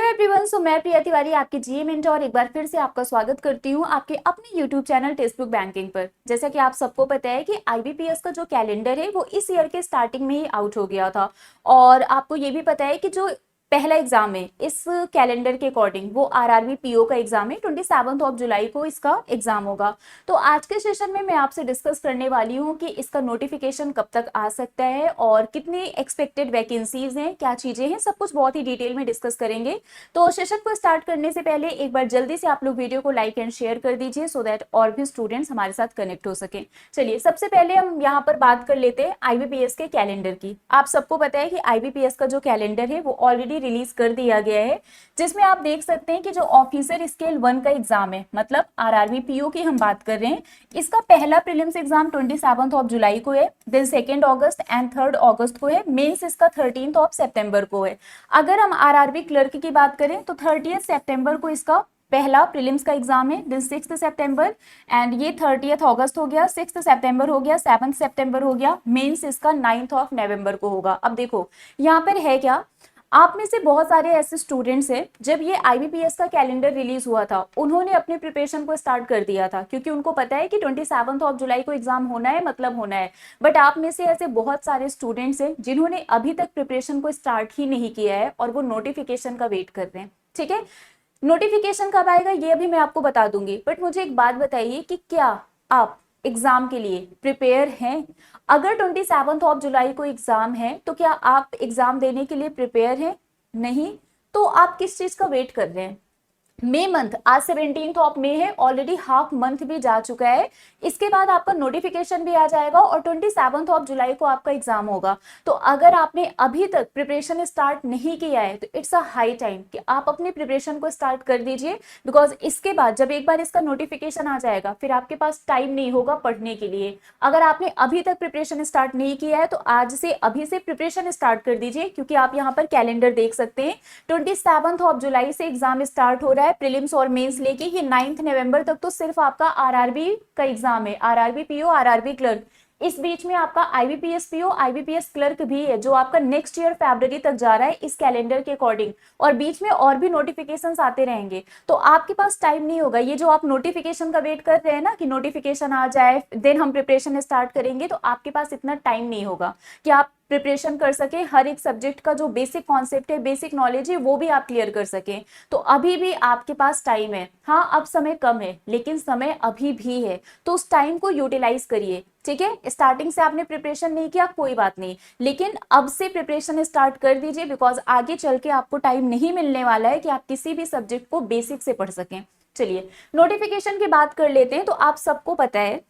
Everyone, सो मैं प्रिया तिवारी आपकी जीए mentor एक बार फिर से आपका स्वागत करती हूँ आपके अपने यूट्यूब चैनल टेक्स्टबुक बैंकिंग पर। जैसा कि आप सबको पता है कि आईबीपीएस का जो कैलेंडर है वो इस ईयर के स्टार्टिंग में ही आउट हो गया था। और आपको ये भी पता है कि जो पहला एग्जाम है इस कैलेंडर के अकॉर्डिंग वो आरआरबी पीओ का एग्जाम है। 27 ऑफ जुलाई को इसका एग्जाम होगा। तो आज के सेशन में मैं आपसे डिस्कस करने वाली हूँ कि इसका नोटिफिकेशन कब तक आ सकता है और कितनी एक्सपेक्टेड वैकेंसीज हैं, क्या चीजें हैं, सब कुछ बहुत ही डिटेल में डिस्कस करेंगे। तो सेशन को स्टार्ट करने से पहले एक बार जल्दी से आप लोग वीडियो को लाइक एंड शेयर कर दीजिए सो दैट और भी स्टूडेंट्स हमारे साथ कनेक्ट हो सके। चलिए सबसे पहले हम यहाँ पर बात कर लेते हैं आईबीपीएस के कैलेंडर की। आप सबको पता है कि आईबीपीएस का जो कैलेंडर है वो ऑलरेडी रिलीज कर दिया गया है, जिसमें आप देख सकते हैं कि जो ऑफिसर स्केल 1 का एग्जाम है, मतलब आरआरबी पीओ की हम बात कर रहे हैं, इसका पहला प्रीलिम्स एग्जाम 27 ऑफ जुलाई को है, देन 2 अगस्त एंड 3 अगस्त को है, मेंस इसका 13 ऑफ सितंबर को है। अगर हम आरआरबी क्लर्क की बात करें तो 30 सितंबर को इसका पहला प्रीलिम्स का एग्जाम है, दिन 6 सितंबर, एंड ये 30 अगस्त हो गया, 6 सितंबर हो गया, 7 सितंबर हो गया, मेंस इसका 9 ऑफ नवंबर को होगा। अब देखो यहाँ पर है क्या, आप में से बहुत सारे ऐसे स्टूडेंट्स हैं जब ये आईबीपीएस का कैलेंडर रिलीज हुआ था उन्होंने अपने प्रिपरेशन को स्टार्ट कर दिया था, क्योंकि उनको पता है कि 27 ऑफ जुलाई को एग्जाम होना है, मतलब होना है। बट आप में से ऐसे बहुत सारे स्टूडेंट्स हैं जिन्होंने अभी तक प्रिपरेशन को स्टार्ट ही नहीं किया है और वो नोटिफिकेशन का वेट कर रहे हैं। ठीक है, नोटिफिकेशन कब आएगा ये अभी मैं आपको बता दूंगी, बट मुझे एक बात बताइए कि क्या आप एग्जाम के लिए प्रिपेयर हैं? अगर 27 ऑफ जुलाई को एग्जाम है तो क्या आप एग्जाम देने के लिए प्रिपेयर हैं? नहीं, तो आप किस चीज का वेट कर रहे हैं? मई मंथ, आज 17 ऑफ मई है, ऑलरेडी हाफ मंथ भी जा चुका है। इसके बाद आपका नोटिफिकेशन भी आ जाएगा और 27 ऑफ जुलाई को आपका एग्जाम होगा। तो अगर आपने अभी तक प्रिपरेशन स्टार्ट नहीं किया है तो इट्स अ हाई टाइम कि आप अपनी प्रिपरेशन को स्टार्ट कर दीजिए, बिकॉज इसके बाद जब एक बार इसका नोटिफिकेशन आ जाएगा फिर आपके पास टाइम नहीं होगा पढ़ने के लिए। अगर आपने अभी तक प्रिपरेशन स्टार्ट नहीं किया है तो आज से अभी से प्रिपरेशन स्टार्ट कर दीजिए, क्योंकि आप यहाँ पर कैलेंडर देख सकते हैं 27 ऑफ जुलाई से एग्जाम स्टार्ट हो रहा है, प्रीलिम्स और मेंस लेके ये 9 नवंबर तक तो सिर्फ आपका आरआरबी का एग्जाम है, आरआरबी पीओ, आरआरबी क्लर्क। इस बीच में आपका आईबीपीएस पीओ, आईबीपीएस क्लर्क भी है जो आपका नेक्स्ट ईयर फरवरी तक जा रहा है इस कैलेंडर के अकॉर्डिंग, और बीच में और भी नोटिफिकेशंस आते रहेंगे। तो आपके पास टाइम नहीं होगा, ये जो आप नोटिफिकेशन का वेट कर रहे हैं ना कि नोटिफिकेशन आ जाए देन हम प्रिपरेशन स्टार्ट करेंगे, तो आपके पास इतना टाइम नहीं होगा कि आप प्रिपरेशन कर सके, हर एक सब्जेक्ट का जो बेसिक कॉन्सेप्ट है, बेसिक नॉलेज है, वो भी आप क्लियर कर सके। तो अभी भी आपके पास टाइम है। हाँ, अब समय कम है लेकिन समय अभी भी है, तो उस टाइम को यूटिलाइज करिए। ठीक है, स्टार्टिंग से आपने प्रिपरेशन नहीं किया कोई बात नहीं, लेकिन अब से प्रिपरेशन स्टार्ट कर दीजिए, बिकॉज आगे चल के आपको टाइम नहीं मिलने वाला है कि आप किसी भी सब्जेक्ट को बेसिक से पढ़ सकें। चलिए नोटिफिकेशन की बात कर लेते हैं। तो आप सबको पता है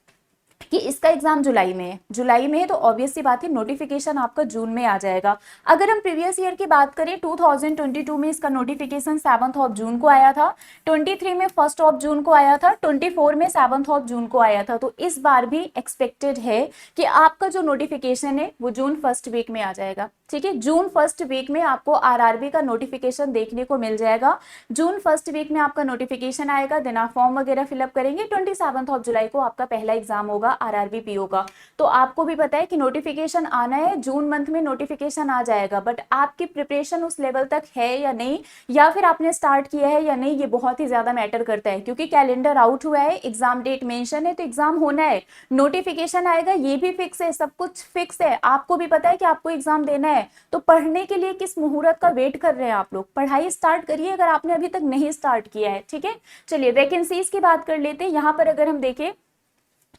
कि इसका एग्जाम जुलाई में है, जुलाई में है, तो ऑब्वियस सी बात है नोटिफिकेशन आपका जून में आ जाएगा। अगर हम प्रीवियस ईयर की बात करें 2022 में इसका नोटिफिकेशन 7 ऑफ जून को आया था, 23 में 1 ऑफ जून को आया था, 24 में 7 ऑफ जून को आया था। तो इस बार भी एक्सपेक्टेड है कि आपका जो नोटिफिकेशन है वो जून फर्स्ट वीक में आ जाएगा। ठीक है, जून फर्स्ट वीक में आपको आरआरबी का नोटिफिकेशन देखने को मिल जाएगा। जून फर्स्ट वीक में आपका नोटिफिकेशन आएगा, देन आप फॉर्म वगैरह फिलअप करेंगे, 27 ऑफ जुलाई को आपका पहला एग्जाम होगा आरआरबी पीओ का। तो आपको भी पता है कि नोटिफिकेशन आना है, जून मंथ में नोटिफिकेशन आ जाएगा, बट आपकी प्रिपरेशन उस लेवल तक है या नहीं, या फिर आपने स्टार्ट किया है या नहीं, ये बहुत ही ज्यादा मैटर करता है। क्योंकि कैलेंडर आउट हुआ है, एग्जाम डेट मेंशन है, तो एग्जाम होना है, नोटिफिकेशन आएगा, ये भी फिक्स है, सब कुछ फिक्स है, आपको भी पता है कि आपको एग्जाम देना है। तो पढ़ने के लिए किस मुहूर्त का वेट कर रहे हैं आप लोग? पढ़ाई स्टार्ट करिए अगर आपने अभी तक नहीं स्टार्ट किया है। ठीक है, चलिए वैकेंसीज की बात कर लेते हैं। यहाँ पर अगर हम देखें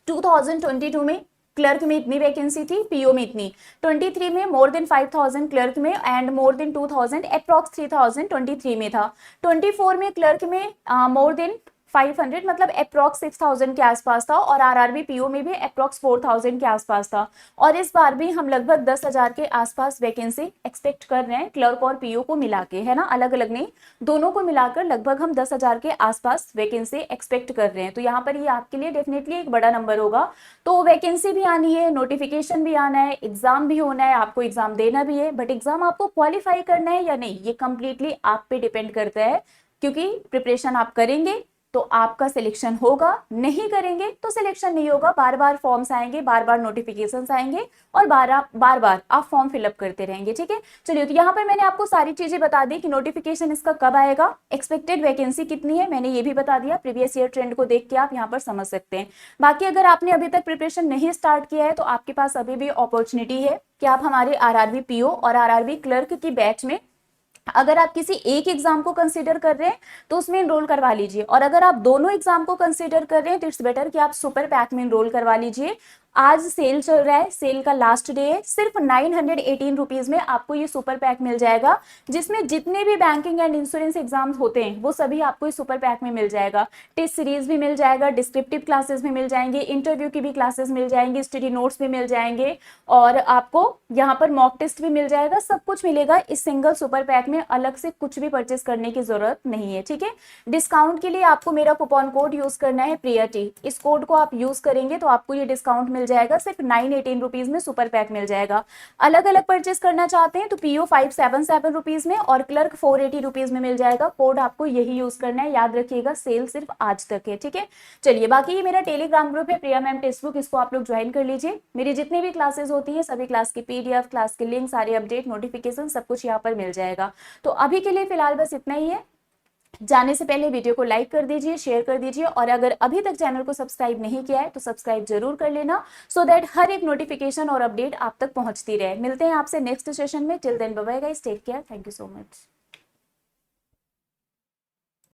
2022 में क्लर्क में इतनी वैकेंसी थी, पीओ में इतनी, 23 में मोर देन 5000 क्लर्क में एंड मोर देन 2000, अप्रॉक्स 3000 23 में था। 24 में क्लर्क में मोर देन 500, मतलब अप्रॉक्स 6000 के आसपास था, और आरआरबी पीओ में भी अप्रॉक्स 4000 के आसपास था। और इस बार भी हम लगभग 10,000 के आसपास वैकेंसी एक्सपेक्ट कर रहे हैं, क्लर्क और पीओ को मिला के, है ना, अलग अलग नहीं, दोनों को मिलाकर लगभग हम 10,000 के आसपास वैकेंसी एक्सपेक्ट कर रहे हैं। तो यहाँ पर ये आपके लिए डेफिनेटली एक बड़ा नंबर होगा। तो वैकेंसी भी आनी है, नोटिफिकेशन भी आना है, एग्जाम भी होना है, आपको एग्जाम देना भी है, बट एग्जाम आपको क्वालिफाई करना है या नहीं ये कंप्लीटली आप पे डिपेंड करता है, क्योंकि प्रिपरेशन आप करेंगे तो आपका सिलेक्शन होगा, नहीं करेंगे तो सिलेक्शन नहीं होगा। बार बार फॉर्म्स आएंगे, बार बार नोटिफिकेशंस आएंगे और बार बार आप फॉर्म फिलअप करते रहेंगे। ठीक है, चलिए, तो यहाँ पर मैंने आपको सारी चीजें बता दी कि नोटिफिकेशन इसका कब आएगा, एक्सपेक्टेड वैकेंसी कितनी है, मैंने ये भी बता दिया। प्रीवियस ईयर ट्रेंड को देख के आप यहाँ पर समझ सकते हैं। बाकी अगर आपने अभी तक प्रिपरेशन नहीं स्टार्ट किया है तो आपके पास अभी भी अपॉर्चुनिटी है कि आप हमारे आरआरबी पीओ और आरआरबी क्लर्क की बैच में, अगर आप किसी एक एग्जाम को कंसीडर कर रहे हैं तो उसमें इनरोल करवा लीजिए, और अगर आप दोनों एग्जाम को कंसीडर कर रहे हैं तो इट्स बेटर कि आप सुपर पैक में इनरोल करवा लीजिए। आज सेल चल रहा है, सेल का लास्ट डे है, सिर्फ 918 रुपीज में आपको ये सुपर पैक मिल जाएगा, जिसमें जितने भी बैंकिंग एंड इंश्योरेंस एग्जाम्स होते हैं वो सभी आपको इस सुपर पैक में मिल जाएगा। टेस्ट सीरीज भी मिल जाएगा, डिस्क्रिप्टिव क्लासेस भी मिल जाएंगे, इंटरव्यू की भी क्लासेस मिल जाएंगी, स्टडी नोट्स भी मिल जाएंगे, और आपको यहाँ पर मॉक टेस्ट भी मिल जाएगा। सब कुछ मिलेगा इस सिंगल सुपर पैक में, अलग से कुछ भी परचेस करने की जरूरत नहीं है। ठीक है, डिस्काउंट के लिए आपको मेरा कूपन कोड यूज करना है, प्रियाटी। इस कोड को आप यूज करेंगे तो आपको ये डिस्काउंट मिल जाएगा, सिर्फ 918 रुपीज में सुपर पैक मिल जाएगा। अलग अलग परचेस करना चाहते हैं तो पीओ 577 रुपीज में और क्लर्क 480 रुपीज में मिल जाएगा। कोड आपको यही यूज करना है, याद रखिएगा, सेल सिर्फ आज तक है। ठीक है, चलिए, बाकी ये मेरा टेलीग्राम ग्रुप है, प्रिया मैम टेक्स्ट बुक, इसको आप लोग ज्वाइन कर लीजिए। मेरी जितनी भी क्लासेस होती है सभी क्लास की पीडीएफ, क्लास के लिंक, सारे अपडेट, नोटिफिकेशन, सब कुछ यहाँ पर मिल जाएगा। तो अभी के लिए फिलहाल बस इतना ही है। जाने से पहले वीडियो को लाइक कर दीजिए, शेयर कर दीजिए, और अगर अभी तक चैनल को सब्सक्राइब नहीं किया है तो सब्सक्राइब जरूर कर लेना, सो दैट हर एक नोटिफिकेशन और अपडेट आप तक पहुंचती रहे। मिलते हैं आपसे नेक्स्ट सेशन में। Till then bye bye guys, take care, thank you so much.